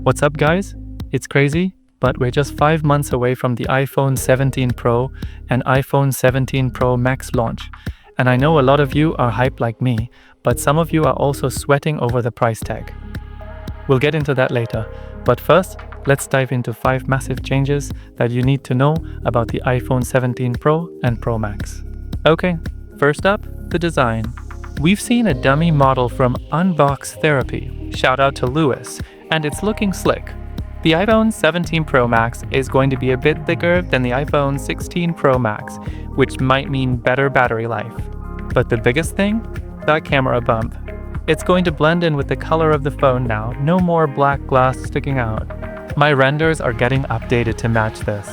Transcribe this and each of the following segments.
What's up, guys? It's crazy, but we're just 5 months away from the iPhone 17 Pro and iPhone 17 Pro Max launch. And I know a lot of you are hyped like me, but some of you are also sweating over the price tag. We'll get into that later, but first, let's dive into 5 massive changes that you need to know about the iPhone 17 Pro and Pro Max. Okay, first up, the design. We've seen a dummy model from Unbox Therapy, shout out to Lewis, and it's looking slick. The iPhone 17 Pro Max is going to be a bit thicker than the iPhone 16 Pro Max, which might mean better battery life. But the biggest thing? That camera bump. It's going to blend in with the color of the phone now, no more black glass sticking out. My renders are getting updated to match this.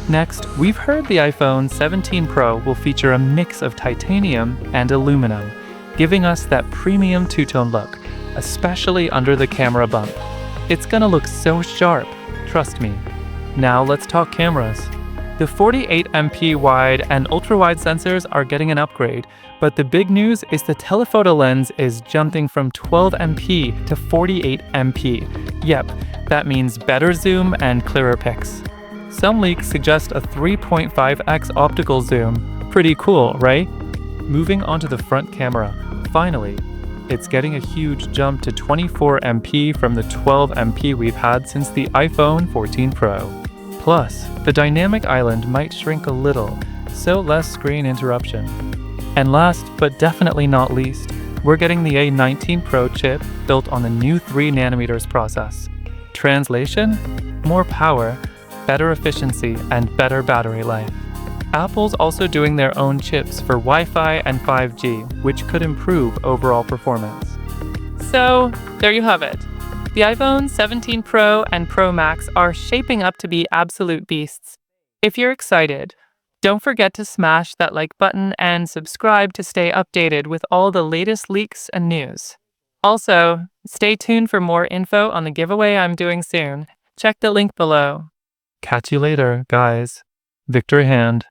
Next, we've heard the iPhone 17 Pro will feature a mix of titanium and aluminum, giving us that premium two-tone look, especially under the camera bump. It's gonna look so sharp, trust me. Now let's talk cameras. The 48MP wide and ultra-wide sensors are getting an upgrade, but the big news is the telephoto lens is jumping from 12MP to 48MP. Yep, that means better zoom and clearer pics. Some leaks suggest a 3.5x optical zoom. Pretty cool, right? Moving on to the front camera, finally, it's getting a huge jump to 24MP from the 12MP we've had since the iPhone 14 Pro. Plus, the dynamic island might shrink a little, so less screen interruption. And last, but definitely not least, we're getting the A19 Pro chip built on the new 3nm process. Translation? More power, better efficiency, and better battery life. Apple's also doing their own chips for Wi-Fi and 5G, which could improve overall performance. So, there you have it. The iPhone 17 Pro and Pro Max are shaping up to be absolute beasts. If you're excited, don't forget to smash that like button and subscribe to stay updated with all the latest leaks and news. Also, stay tuned for more info on the giveaway I'm doing soon. Check the link below. Catch you later, guys. Victory hand.